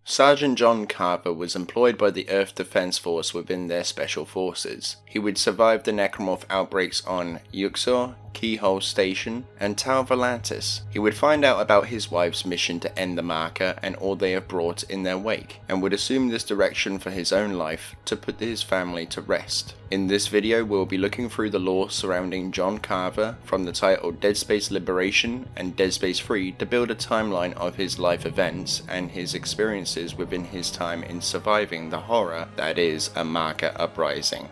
Sergeant John Carver was employed by the Earth Defense Force within their special forces. He would survive the necromorph outbreaks on Yuxor, Keyhole Station, and Tau Volantis. He would find out about his wife's mission to end the marker and all they have brought in their wake, and would assume this direction for his own life to put his family to rest. In this video we'll be looking through the lore surrounding John Carver from the title Dead Space Liberation and Dead Space 3 to build a timeline of his life events and his experiences within his time in surviving the horror that is a marker uprising.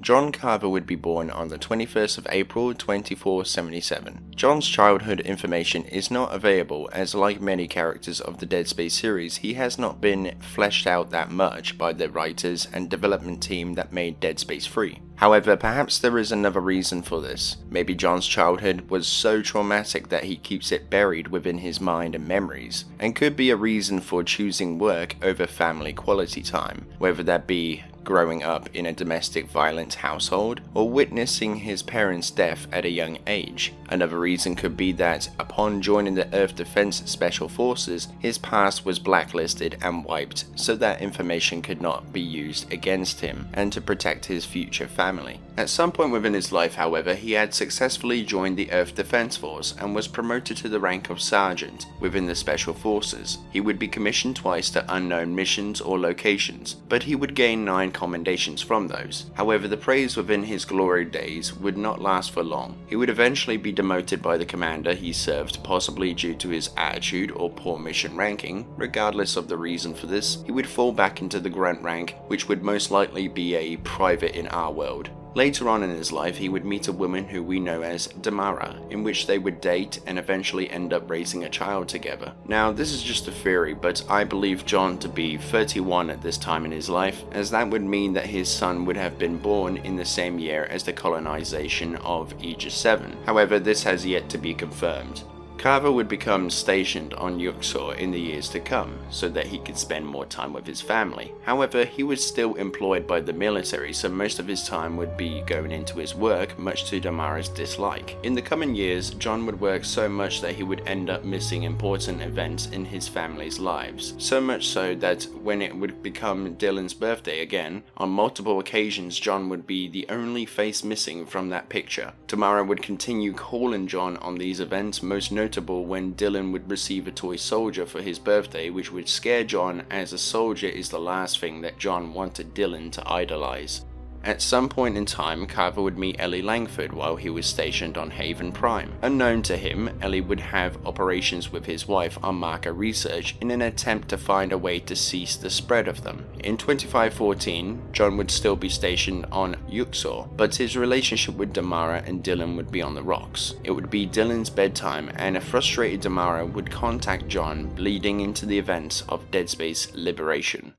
John Carver would be born on the 21st of April 2477. John's childhood information is not available as, like many characters of the Dead Space series, he has not been fleshed out that much by the writers and development team that made Dead Space 3. However, perhaps there is another reason for this. Maybe John's childhood was so traumatic that he keeps it buried within his mind and memories, and could be a reason for choosing work over family quality time, whether that be growing up in a domestic violence household or witnessing his parents' death at a young age. Another reason could be that upon joining the Earth Defense Special Forces, his past was blacklisted and wiped so that information could not be used against him and to protect his future family. At some point within his life, however, he had successfully joined the Earth Defense Force and was promoted to the rank of Sergeant within the Special Forces. He would be commissioned twice to unknown missions or locations, but he would gain 9 commendations from those. However, the praise within his glory days would not last for long. He would eventually be demoted by the commander he served, possibly due to his attitude or poor mission ranking. Regardless of the reason for this, he would fall back into the grunt rank, which would most likely be a private in our world. Later on in his life, he would meet a woman who we know as Damara, in which they would date and eventually end up raising a child together. Now, this is just a theory, but I believe John to be 31 at this time in his life, as that would mean that his son would have been born in the same year as the colonization of Aegis 7. However, this has yet to be confirmed. Carver would become stationed on Yuxor in the years to come, so that he could spend more time with his family. However, he was still employed by the military, so most of his time would be going into his work, much to Damara's dislike. In the coming years, John would work so much that he would end up missing important events in his family's lives. So much so that when it would become Dylan's birthday again, on multiple occasions John would be the only face missing from that picture. Damara would continue calling John on these events, most notable when Dylan would receive a toy soldier for his birthday, which would scare John, as a soldier is the last thing that John wanted Dylan to idolize. At some point in time, Carver would meet Ellie Langford while he was stationed on Haven Prime. Unknown to him, Ellie would have operations with his wife on marker research in an attempt to find a way to cease the spread of them. In 2514, John would still be stationed on Yuxor, but his relationship with Damara and Dylan would be on the rocks. It would be Dylan's bedtime, and a frustrated Damara would contact John, leading into the events of Dead Space Liberation.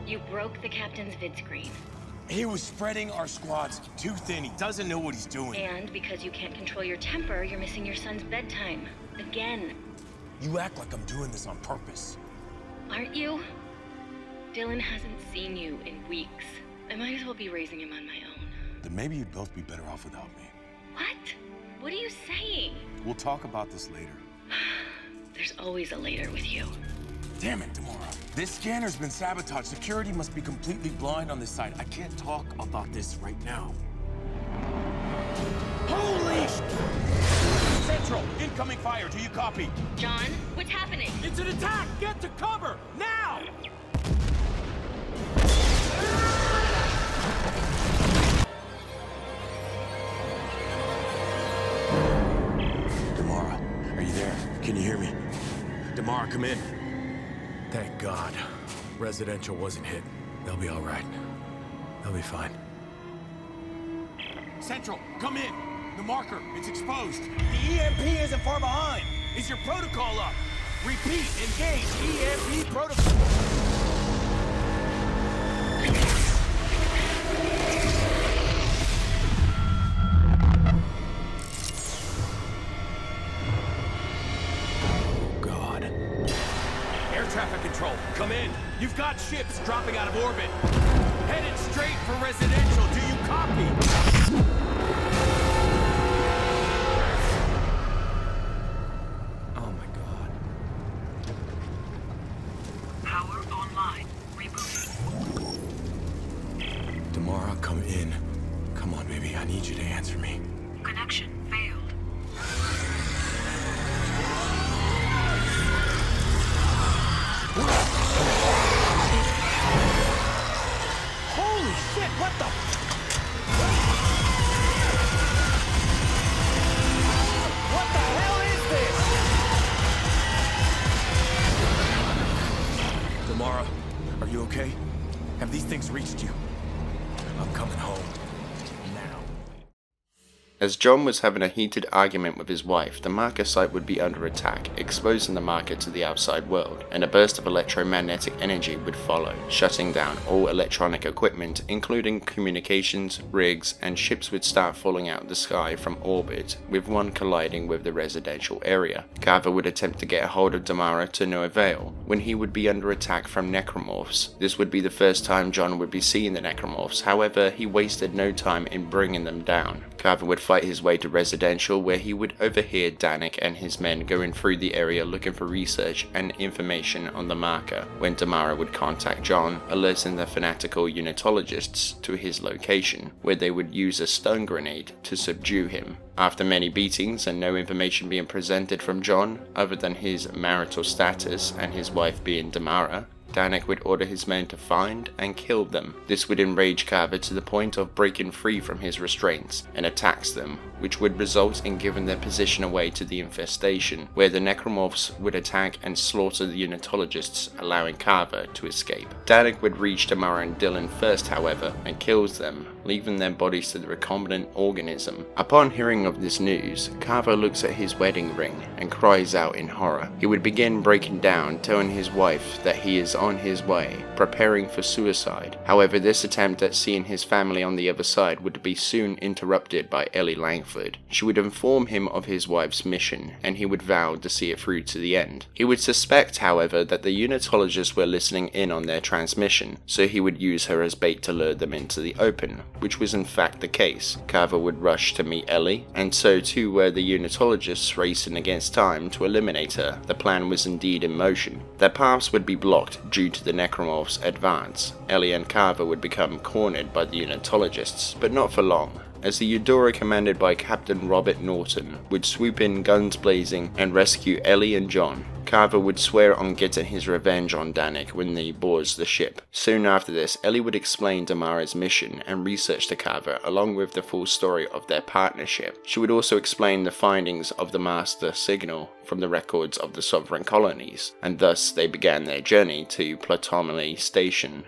You broke the captain's vid screen. He was spreading our squads too thin. He doesn't know what he's doing. And because you can't control your temper, you're missing your son's bedtime. Again. You act like I'm doing this on purpose. Aren't you? Dylan hasn't seen you in weeks. I might as well be raising him on my own. Then maybe you'd both be better off without me. What? What are you saying? We'll talk about this later. There's always a later with you. Damn it, Damara. This scanner's been sabotaged. Security must be completely blind on this side. I can't talk about this right now. Holy sh! Central, incoming fire. Do you copy? John, what's happening? It's an attack! Get to cover! Now! Damara, are you there? Can you hear me? Damara, come in. Thank God. Residential wasn't hit. They'll be all right. They'll be fine. Central, come in. The marker, it's exposed. The EMP isn't far behind. Is your protocol up? Repeat, engage EMP protocol. You've got ships dropping out of orbit. Headed straight for residential. Do you copy? Oh my god. Power online. Rebooting. Damara, come in. Come on, baby. I need you to answer me. Connection failed. Holy shit, what the? What the hell is this? Damara, are you okay? Have these things reached you? I'm coming home. Now. As John was having a heated argument with his wife, the marker site would be under attack, exposing the marker to the outside world, and a burst of electromagnetic energy would follow, shutting down all electronic equipment, including communications, rigs, and ships would start falling out of the sky from orbit, with one colliding with the residential area. Carver would attempt to get a hold of Damara to no avail, when he would be under attack from necromorphs. This would be the first time John would be seeing the necromorphs, however, he wasted no time in bringing them down. Carver would fight his way to residential, where he would overhear Danik and his men going through the area looking for research and information on the marker, when Damara would contact John, alerting the fanatical unitologists to his location, where they would use a stun grenade to subdue him. After many beatings and no information being presented from John, other than his marital status and his wife being Damara, Danik would order his men to find and kill them. This would enrage Carver to the point of breaking free from his restraints and attacks them, which would result in giving their position away to the infestation, where the necromorphs would attack and slaughter the unitologists, allowing Carver to escape. Danik would reach Damara and Dylan first, however, and kills them, leaving their bodies to the recombinant organism. Upon hearing of this news, Carver looks at his wedding ring and cries out in horror. He would begin breaking down, telling his wife that he is on his way, preparing for suicide. However, this attempt at seeing his family on the other side would be soon interrupted by Ellie Langford. She would inform him of his wife's mission, and he would vow to see it through to the end. He would suspect, however, that the unitologists were listening in on their transmission, so he would use her as bait to lure them into the open, which was in fact the case. Carver would rush to meet Ellie, and so too were the unitologists, racing against time to eliminate her. The plan was indeed in motion. Their paths would be blocked due to the necromorphs' advance. Ellie and Carver would become cornered by the unitologists, but not for long, as the Eudora commanded by Captain Robert Norton would swoop in guns blazing and rescue Ellie and John. Carver would swear on getting his revenge on Danik when he boards the ship. Soon after this, Ellie would explain Damara's mission and research to Carver, along with the full story of their partnership. She would also explain the findings of the master signal from the records of the sovereign colonies, and thus they began their journey to Platomely Station.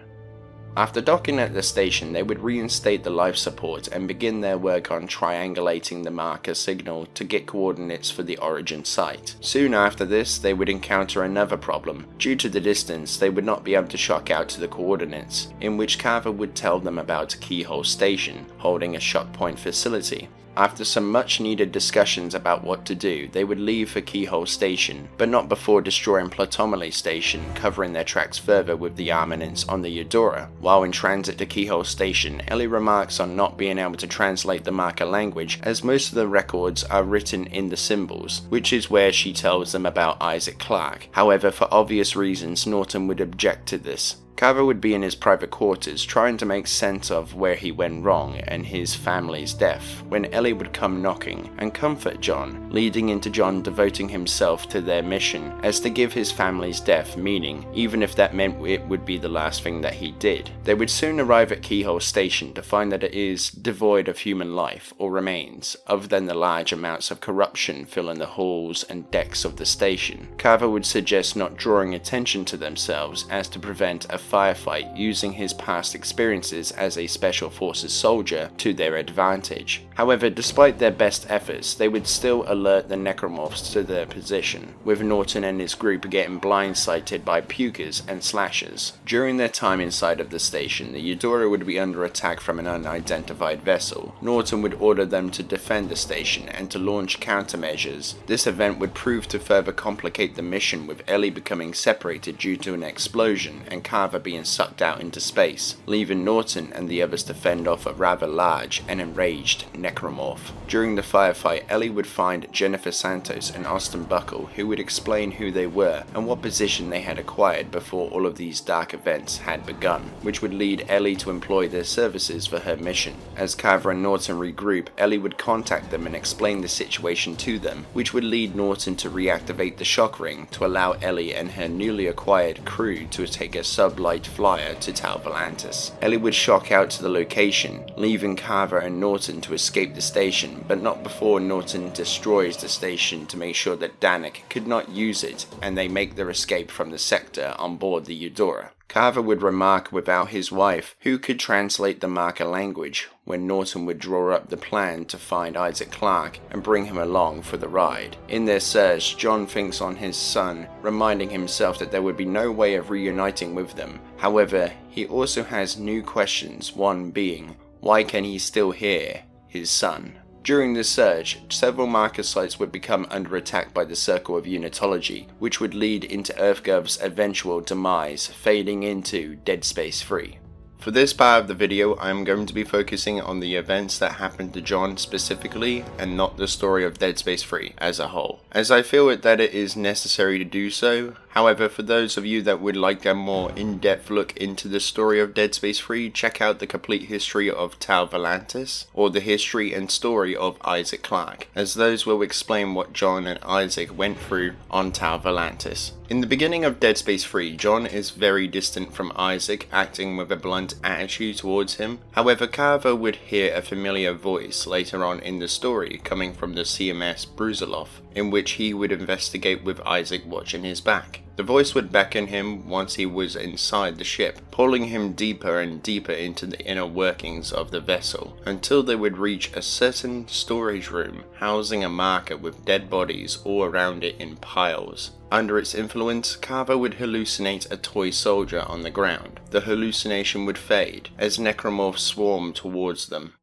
After docking at the station, they would reinstate the life support and begin their work on triangulating the marker signal to get coordinates for the origin site. Soon after this, they would encounter another problem. Due to the distance, they would not be able to shock out to the coordinates, in which Carver would tell them about Keyhole Station, holding a shock point facility. After some much needed discussions about what to do, they would leave for Keyhole Station, but not before destroying Platomely Station, covering their tracks further with the armaments on the Eudora. While in transit to Keyhole Station, Ellie remarks on not being able to translate the marker language, as most of the records are written in the symbols, which is where she tells them about Isaac Clarke. However, for obvious reasons, Norton would object to this. Carver would be in his private quarters trying to make sense of where he went wrong and his family's death, when Ellie would come knocking and comfort John, leading into John devoting himself to their mission as to give his family's death meaning, even if that meant it would be the last thing that he did. They would soon arrive at Keyhole Station to find that it is devoid of human life or remains, other than the large amounts of corruption filling the halls and decks of the station. Carver would suggest not drawing attention to themselves as to prevent a firefight, using his past experiences as a special forces soldier to their advantage. However, despite their best efforts, they would still alert the necromorphs to their position, with Norton and his group getting blindsided by pukers and slashers. During their time inside of the station, the Eudora would be under attack from an unidentified vessel. Norton would order them to defend the station and to launch countermeasures. This event would prove to further complicate the mission, with Ellie becoming separated due to an explosion and Carver being sucked out into space, leaving Norton and the others to fend off a rather large and enraged necromorph. During the firefight, Ellie would find Jennifer Santos and Austin Buckle, who would explain who they were and what position they had acquired before all of these dark events had begun, which would lead Ellie to employ their services for her mission. As Carver and Norton regroup, Ellie would contact them and explain the situation to them, which would lead Norton to reactivate the shock ring to allow Ellie and her newly acquired crew to take a sublight flyer to Tau Volantis. Ellie would shock out to the location, leaving Carver and Norton to escape the station, but not before Norton destroys the station to make sure that Danik could not use it, and they make their escape from the sector on board the Eudora. Carver would remark without his wife, who could translate the marker language, when Norton would draw up the plan to find Isaac Clarke and bring him along for the ride. In their search, John thinks on his son, reminding himself that there would be no way of reuniting with them. However, he also has new questions, one being, why can he still hear his son? During the search, several marker sites would become under attack by the Circle of Unitology, which would lead into EarthGov's eventual demise, fading into Dead Space 3. For this part of the video, I am going to be focusing on the events that happened to John specifically, and not the story of Dead Space 3 as a whole, as I feel that it is necessary to do so. However, for those of you that would like a more in-depth look into the story of Dead Space 3, check out the complete history of Tau Volantis, or the history and story of Isaac Clarke, as those will explain what John and Isaac went through on Tau Volantis. In the beginning of Dead Space 3, John is very distant from Isaac, acting with a blunt attitude towards him. However, Carver would hear a familiar voice later on in the story coming from the CMS Brusiloff, in which he would investigate with Isaac watching his back. The voice would beckon him once he was inside the ship, pulling him deeper and deeper into the inner workings of the vessel, until they would reach a certain storage room housing a marker with dead bodies all around it in piles. Under its influence, Carver would hallucinate a toy soldier on the ground. The hallucination would fade as necromorphs swarmed towards them.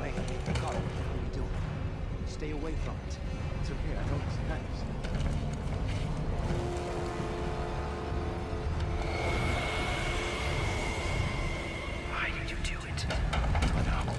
Hey, Carver, what are you doing? Stay away from it. It's okay, I know it's nice. Why did you do it? No.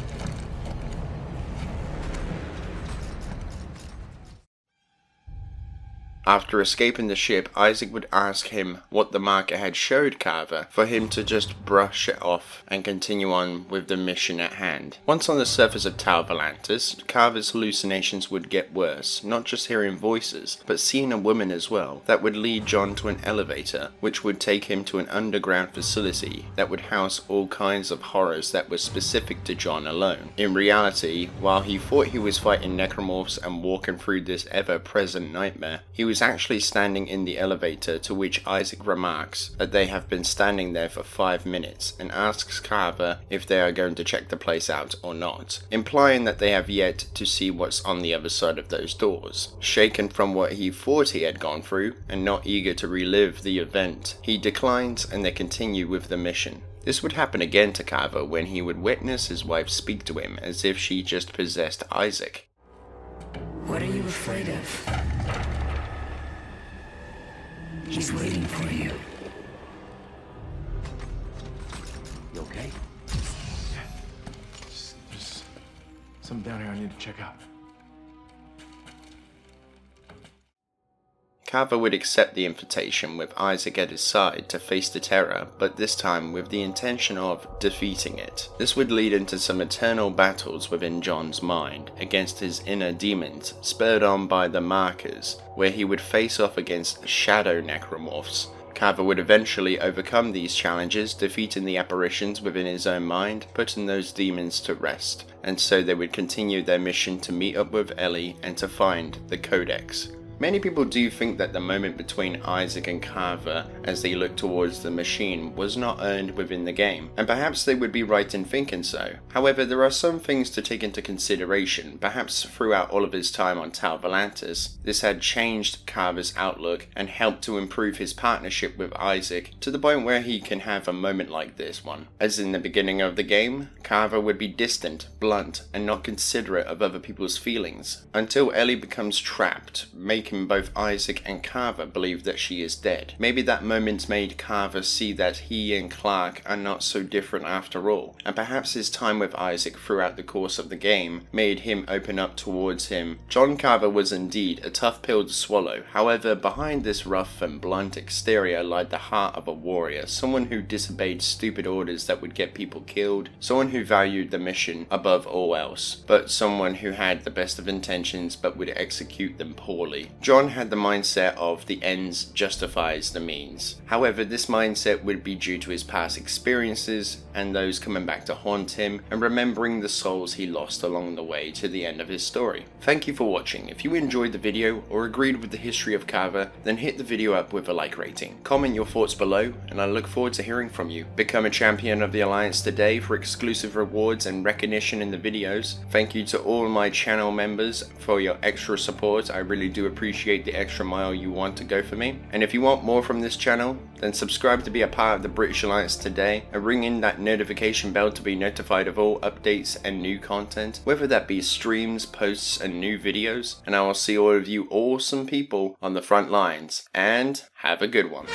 After escaping the ship, Isaac would ask him what the marker had showed Carver, for him to just brush it off and continue on with the mission at hand. Once on the surface of Tau Volantis, Carver's hallucinations would get worse, not just hearing voices, but seeing a woman as well. That would lead John to an elevator, which would take him to an underground facility that would house all kinds of horrors that were specific to John alone. In reality, while he thought he was fighting necromorphs and walking through this ever-present nightmare, he was actually standing in the elevator, to which Isaac remarks that they have been standing there for 5 minutes and asks Carver if they are going to check the place out or not, implying that they have yet to see what's on the other side of those doors. Shaken from what he thought he had gone through and not eager to relive the event, he declines and they continue with the mission. This would happen again to Carver when he would witness his wife speak to him as if she just possessed Isaac. What are you afraid of? He's waiting for you. You okay? There's something down here I need to check out. Carver would accept the invitation with Isaac at his side to face the terror, but this time with the intention of defeating it. This would lead into some eternal battles within John's mind against his inner demons, spurred on by the markers, where he would face off against shadow necromorphs. Carver would eventually overcome these challenges, defeating the apparitions within his own mind, putting those demons to rest, and so they would continue their mission to meet up with Ellie and to find the Codex. Many people do think that the moment between Isaac and Carver as they look towards the machine was not earned within the game, and perhaps they would be right in thinking so. However, there are some things to take into consideration. Perhaps throughout all of his time on Tau Volantis, this had changed Carver's outlook and helped to improve his partnership with Isaac to the point where he can have a moment like this one. As in the beginning of the game, Carver would be distant, blunt, and not considerate of other people's feelings, until Ellie becomes trapped, making both Isaac and Carver believe that she is dead. Maybe that moment made Carver see that he and Clark are not so different after all, and perhaps his time with Isaac throughout the course of the game made him open up towards him. John Carver was indeed a tough pill to swallow. However, behind this rough and blunt exterior lied the heart of a warrior, someone who disobeyed stupid orders that would get people killed, someone who valued the mission above all else, but someone who had the best of intentions but would execute them poorly. John had the mindset of the ends justifies the means. However, this mindset would be due to his past experiences and those coming back to haunt him, and remembering the souls he lost along the way to the end of his story. Thank you for watching. If you enjoyed the video or agreed with the history of Carver, then hit the video up with a like rating. Comment your thoughts below, and I look forward to hearing from you. Become a champion of the Alliance today for exclusive rewards and recognition in the videos. Thank you to all my channel members for your extra support. I really do appreciate the extra mile you want to go for me. And if you want more from this channel, then subscribe to be a part of the British Alliance today, and ring in that notification bell to be notified of all updates and new content, whether that be streams, posts, and new videos. And I will see all of you awesome people on the front lines, and have a good one.